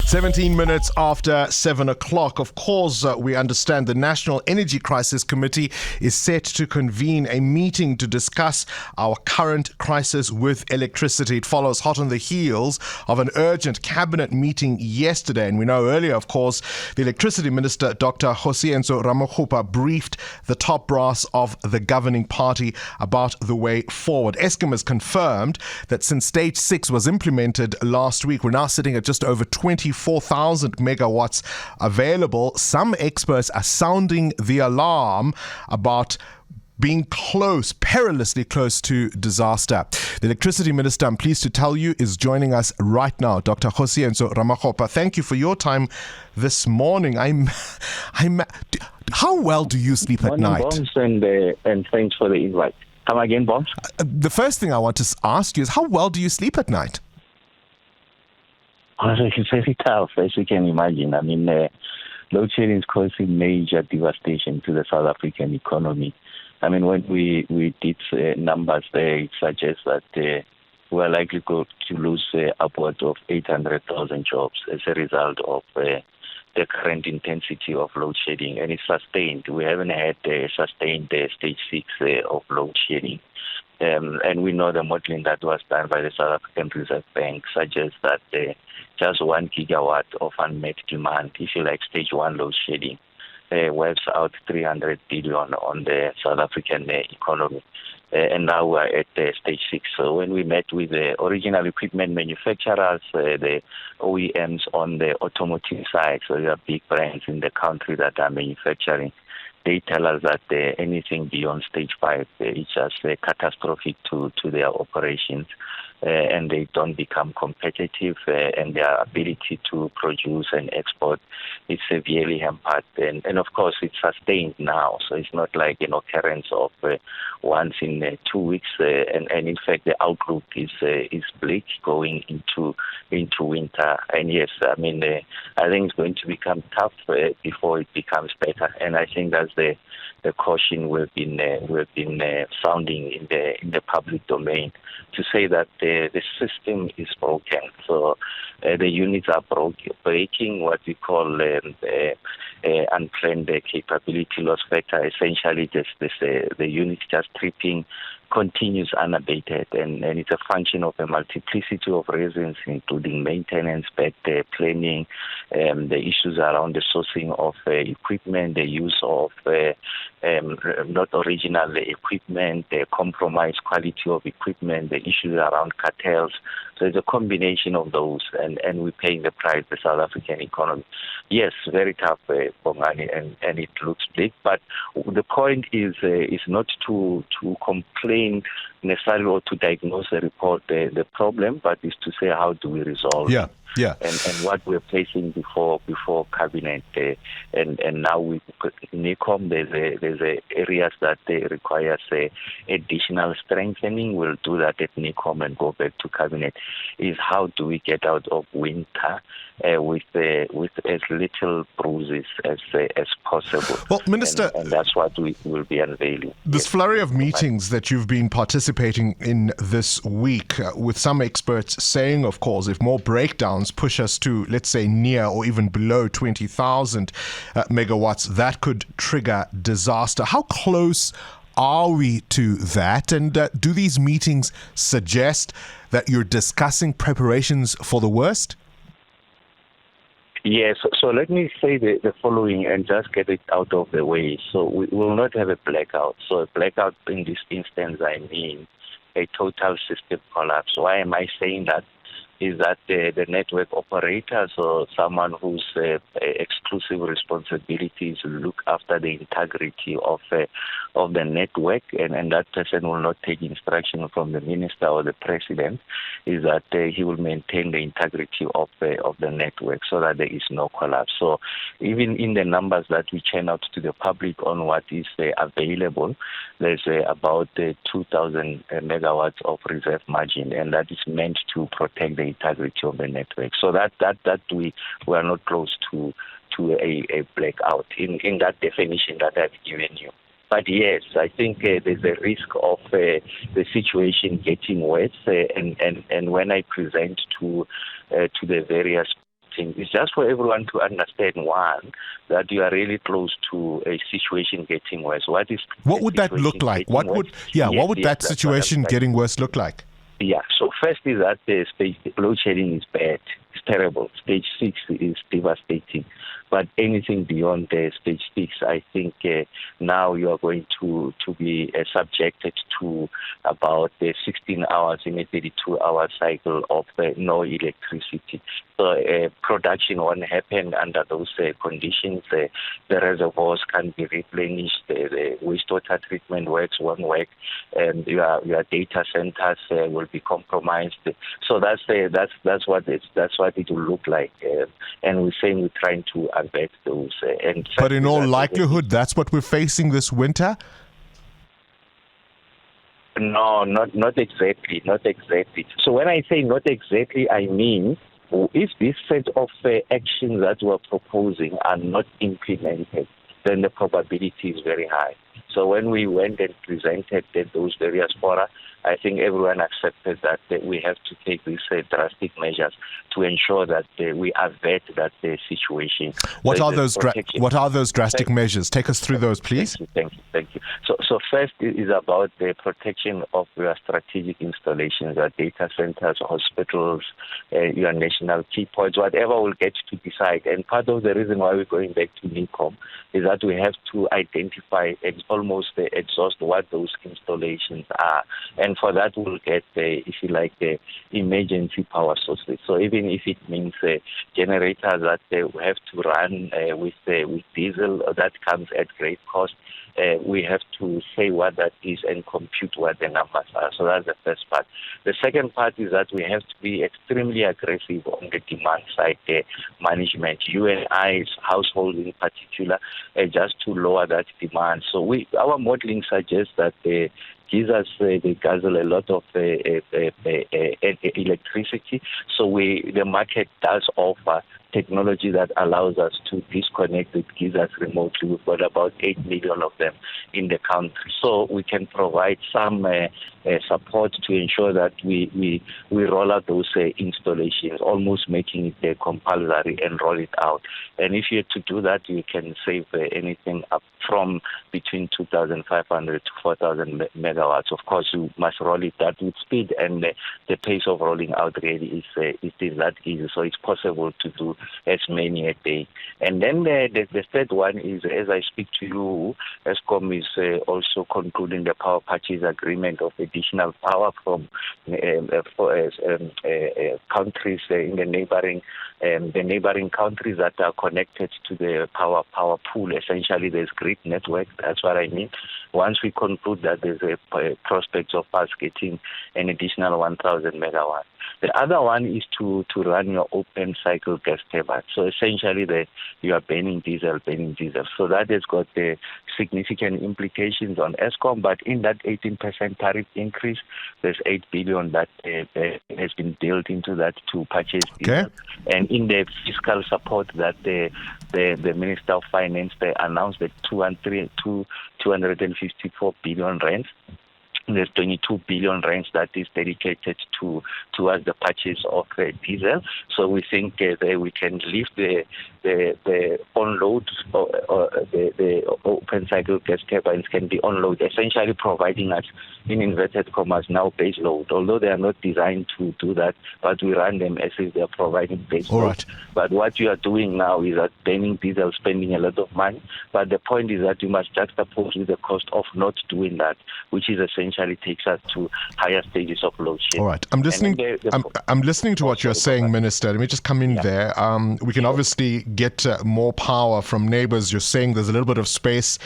17 minutes after 7 o'clock. Of course, we understand the National Energy Crisis Committee is set to convene a meeting to discuss our current crisis with electricity. It follows hot on the heels of an urgent cabinet meeting yesterday. And we know earlier, of course, the Electricity Minister, Dr. Kgosientsho Ramokgopa, briefed the top brass of the governing party about the way forward. Eskom has confirmed that since Stage 6 was implemented last week, we're now sitting at just over 24,000 megawatts available. Some experts are sounding the alarm about being close, perilously close to disaster. The Electricity Minister, I'm pleased to tell you, is joining us right now. Dr. Kgosientsho Ramokgopa, thank you for your time this morning. How well do you sleep at night? Bombs, and thanks for the invite. Come again, Bombs? The first thing I want to ask you is, how well do you sleep at night? It's very tough, as you can imagine. I mean, load shedding is causing major devastation to the South African economy. I mean, when we did numbers there, it suggests that we're likely to lose upwards of 800,000 jobs as a result of the current intensity of load shedding. And it's sustained. We haven't had sustained stage 6 of load shedding. And we know the modeling that was done by the South African Reserve Bank suggests that just 1 gigawatt of unmet demand, if you like stage 1 load shedding, wipes out 300 billion on the South African economy. And now we're at stage 6. So when we met with the original equipment manufacturers, the OEMs on the automotive side, so there are big brands in the country that are manufacturing, they tell us that anything beyond stage 5 is just catastrophic to their operations, and they don't become competitive, and their ability to produce and export is severely hampered. And of course, it's sustained now, so it's not like an occurrence of once in 2 weeks. And in fact, the outlook is bleak going into winter. And yes, I mean, I think it's going to become tough before it becomes better. And I think that's the caution we've been sounding in the public domain, to say that the system is broken. So the units are breaking, what we call unplanned capability loss factor. Essentially, the unit just tripping continues unabated, and it's a function of a multiplicity of reasons, including maintenance, bad planning, the issues around the sourcing of equipment, the use of not original equipment, the compromised quality of equipment, the issues around cartels. So it's a combination of those, and we're paying the price, the South African economy. Yes, very tough, Bongani, and it looks big, but the point is not to complain necessarily or to diagnose or report the problem, but is to say, how do we resolve it? Yeah. And what we're facing before cabinet, and now with NECOM, there's areas that requires additional strengthening. We'll do that at NECOM and go back to cabinet. Is how do we get out of winter with as little bruises as possible? Well, Minister, and that's what we will be unveiling. This flurry of meetings that you've been participating in this week, with some experts saying, of course, if more breakdowns push us to, let's say, near or even below 20,000 megawatts, that could trigger disaster. How close are we to that? And do these meetings suggest that you're discussing preparations for the worst? Yes, so let me say the following and just get it out of the way. So we will not have a blackout. So a blackout in this instance, I mean a total system collapse. Why am I saying that? Is that the network operators or someone whose exclusive responsibility is to look after the integrity of the network, and that person will not take instruction from the minister or the president, is that he will maintain the integrity of the network so that there is no collapse. So even in the numbers that we churn out to the public on what is available, there's about 2,000 megawatts of reserve margin, and that is meant to protect the integrity of the network. So that we are not close to a blackout in that definition that I've given you. But yes, I think there's a risk of the situation getting worse. And when I present to the various things. It's just for everyone to understand, one, that you are really close to a situation getting worse. What would that look like? What would that situation getting worse look like? Yeah, so first is that the load shedding is bad. It's terrible. Stage 6 is devastating. But anything beyond stage 6, I think now you are going to be subjected to about 16 hours in a 32-hour cycle of no electricity. So production won't happen under those conditions. The reservoirs can't be replenished. The wastewater treatment won't work. And your data centers will be compromised. So that's what it will look like. And we're saying we're trying to avert those. But in all likelihood, that's what we're facing this winter? No, not exactly. Not exactly. So when I say not exactly, I mean if this set of actions that we're proposing are not implemented, then the probability is very high. So when we went and presented those various fora, I think everyone accepted that we have to take these drastic measures to ensure that we avert that situation. What are those drastic measures? Take us through those, please. Thank you. So first is about the protection of your strategic installations, your data centers, hospitals, your national key points, whatever we'll get to decide. And part of the reason why we're going back to NECOM is that we have to identify almost exhaust what those installations are. And for that, we'll get, if you like, emergency power sources. So even if it means generators that we have to run with diesel, that comes at great cost, we have to say what that is and compute what the numbers are. So that's the first part. The second part is that we have to be extremely aggressive on the demand side management. You and I, households in particular, just to lower that demand. So our modeling suggests that geysers, they guzzle a lot of electricity. So the market does offer technology that allows us to disconnect the geysers remotely. We've got about 8 million of them in the country. So we can provide some support to ensure that we roll out those installations, almost making it compulsory and roll it out. And if you have to do that, you can save anything up from between 2,500 to 4,000 megawatts. Of course, you must roll it out with speed, and the pace of rolling out really is that easy. So it's possible to do as many a day. And then the third one is, as I speak to you, Eskom is also concluding the power purchase agreement of additional power from countries in the neighboring countries that are connected to the power pool. Essentially, there's grid network. That's what I mean. Once we conclude that, there's a prospect of us getting an additional 1,000 megawatts. The other one is to run your open cycle gas turbine. So essentially, you are burning diesel. So that has got significant implications on Eskom. But in that 18% tariff increase, there's 8 billion that has been built into that to purchase diesel. Okay. And in the fiscal support that the Minister of Finance announced, that 254 billion rands. There's 22 billion rands that is dedicated towards the purchase of diesel. So we think that we can lift the onload, or the open cycle gas turbines can be onload, essentially providing us, in inverted commas, now base load. Although they are not designed to do that, but we run them as if they are providing base load. Right. But what you are doing now is that burning diesel, spending a lot of money. But the point is that you must juxtapose with the cost of not doing that, which is essentially takes us to higher stages of load shedding. All right. I'm listening. I'm listening to what you're saying, Minister. Let me just come in there. We can obviously get more power from neighbors. You're saying there's a little bit of space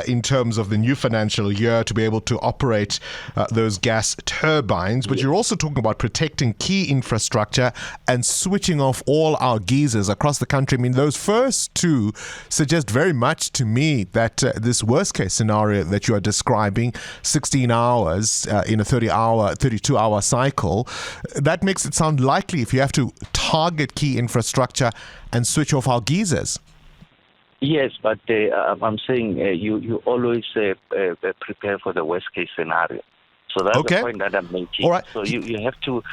in terms of the new financial year to be able to operate those gas turbines. But you're also talking about protecting key infrastructure and switching off all our geysers across the country. I mean, those first two suggest very much to me that this worst case scenario that you are describing, 16 hours in a 32-hour cycle, that makes it sound likely if you have to target key infrastructure and switch off our geysers. Yes, but I'm saying you always prepare for the worst case scenario. So that's Okay. the point that I'm making. All right. So you have to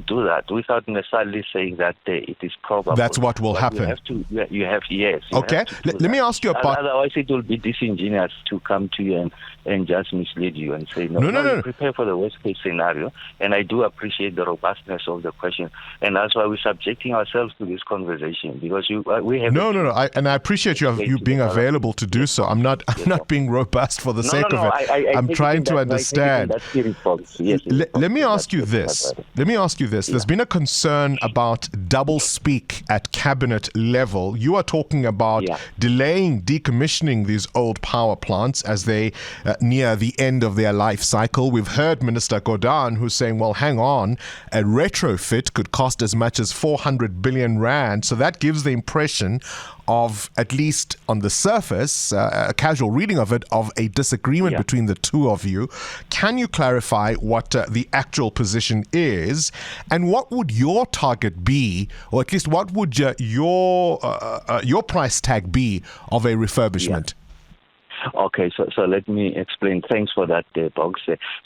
do that without necessarily saying that it is probable. That's what will happen. You have yes. Okay. Let me ask you about. Otherwise, it will be disingenuous to come to you and just mislead you and say No. Prepare for the worst case scenario. And I do appreciate the robustness of the question, and that's why we're subjecting ourselves to this conversation, because we have. No. I appreciate you being available to do so. I'm not being robust for the sake of it. I'm trying to understand. Let me ask you this. There's been a concern about double speak at cabinet level. You are talking about delaying decommissioning these old power plants as they near the end of their life cycle. We've heard Minister Gordhan who's saying, well, hang on, a retrofit could cost as much as 400 billion rand. So that gives the impression of, at least on the surface, a casual reading of it, of a disagreement between the two of you. Can you clarify what the actual position is, and what would your target be, or at least what would your price tag be of a refurbishment? Okay, so let me explain. Thanks for that, Box.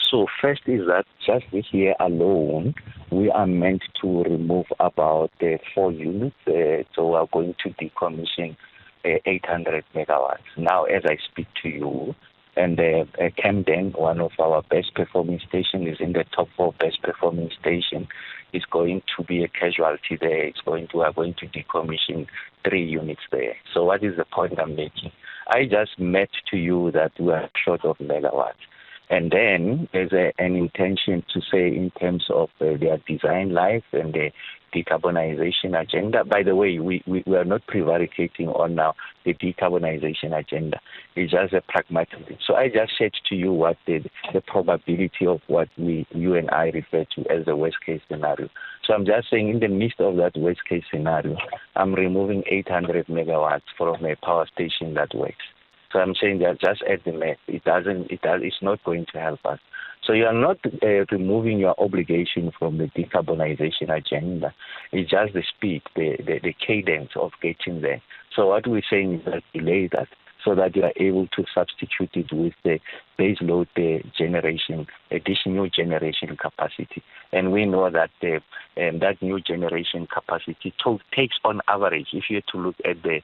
So first is that just this year alone, we are meant to remove about 4 units. So we are going to decommission 800 megawatts. Now, as I speak to you, and Camden, one of our best performing stations, is in the top 4 best performing station. Is going to be a casualty there. We are going to decommission 3 units there. So what is the point I'm making? I just met to you that we are short of megawatts. And then there's an intention to say in terms of their design life and the decarbonization agenda. By the way, we are not prevaricating on now the decarbonization agenda. It's just a pragmatic thing. So I just said to you what the probability of what you and I refer to as the worst case scenario. So I'm just saying in the midst of that worst case scenario, I'm removing 800 megawatts from a power station that works. So I'm saying that just at the math, it's not going to help us. So you are not removing your obligation from the decarbonization agenda. It's just the speed, the cadence of getting there. So what we're saying is that delay that, so that you are able to substitute it with the base load generation, additional generation capacity. And we know that that new generation capacity takes on average, if you have to look at the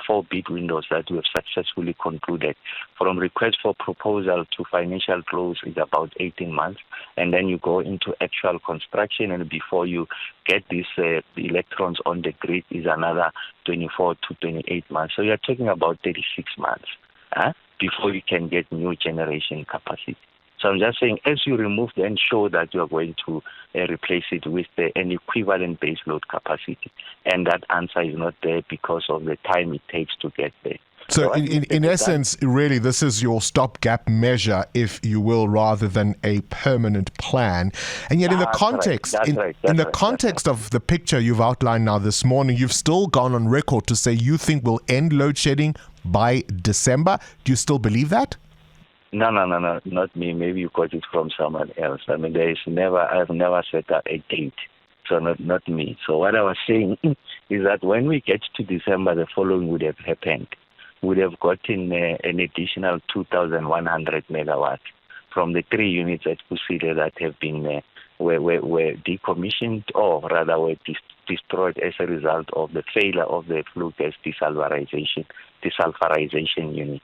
4 bid windows that we have successfully concluded, from request for proposal to financial close is about 18 months. And then you go into actual construction, and before you get these electrons on the grid is another 24 to 28 months. So you're talking about 36 months before you can get new generation capacity. So I'm just saying, as you remove, then show that you're going to replace it with an equivalent base load capacity. And that answer is not there because of the time it takes to get there. So in essence, really, this is your stopgap measure, if you will, rather than a permanent plan. And yet in the context, in the context of the picture you've outlined now this morning, you've still gone on record to say you think we'll end load shedding by December. Do you still believe that? No, not me. Maybe you got it from someone else. I mean, I've never set up a date. So not me. So what I was saying is that when we get to December, the following would have happened. Would have gotten an additional 2,100 megawatts from the 3 units at Kusile that have been were decommissioned, or rather were destroyed as a result of the failure of the flue gas desulfurization unit.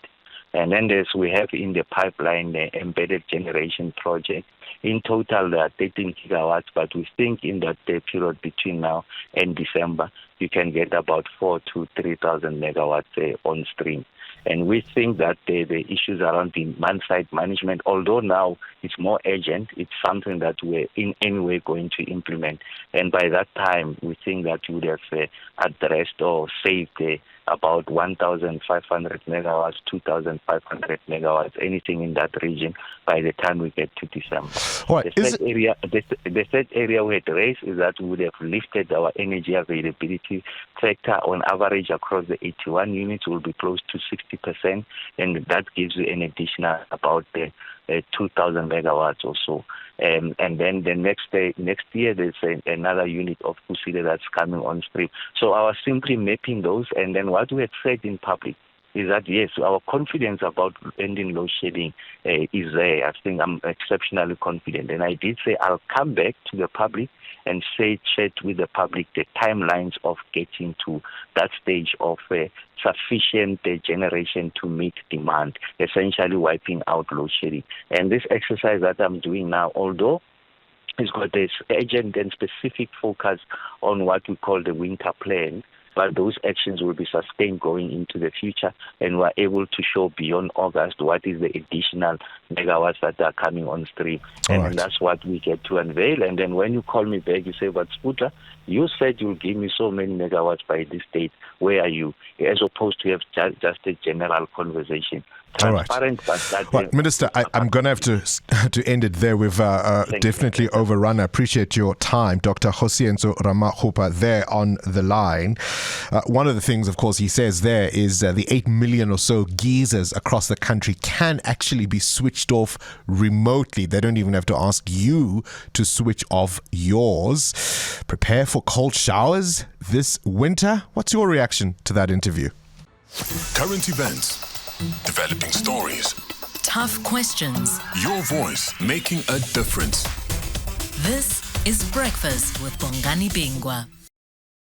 And then we have in the pipeline the embedded generation project. In total, there are 13 gigawatts, but we think in that period between now and December, you can get about 4,000 to 3,000 megawatts on stream. And we think that the issues around demand-side management, although now it's more urgent, it's something that we're in any way going to implement. And by that time, we think that we would have addressed or saved about 1,500 megawatts, 2,500 megawatts, anything in that region by the time we get to December. Right. The third area we had raised is that we would have lifted our energy availability factor on average across the 81 units will be close to 60%, and that gives you an additional about 2,000 megawatts or so. And then the next year, there's another unit of Kusile that's coming on stream. So I was simply mapping those, and then what we had said in public is that, yes, our confidence about ending load shedding is there. I think I'm exceptionally confident. And I did say I'll come back to the public and chat with the public the timelines of getting to that stage of sufficient generation to meet demand, essentially wiping out load shedding. And this exercise that I'm doing now, although it's got this urgent and specific focus on what we call the winter plan, but those actions will be sustained going into the future, and we're able to show beyond August what is the additional megawatts that are coming on stream. And right. that's what we get to unveil. And then when you call me back, you say, but Sputa, you said you'll give me so many megawatts by this date. Where are you? As opposed to have just a general conversation. Transparent, but that well, Minister, I'm going to have to end it there. We've definitely overrun. I appreciate your time. Dr. Kgosientsho Ramokgopa there on the line. One of the things, of course, he says there is the 8 million or so geysers across the country can actually be switched off remotely. They don't even have to ask you to switch off yours. Prepare for cold showers this winter. What's your reaction to that interview? Current events. Developing stories. Tough questions. Your voice making a difference. This is Breakfast with Bongani Bingwa.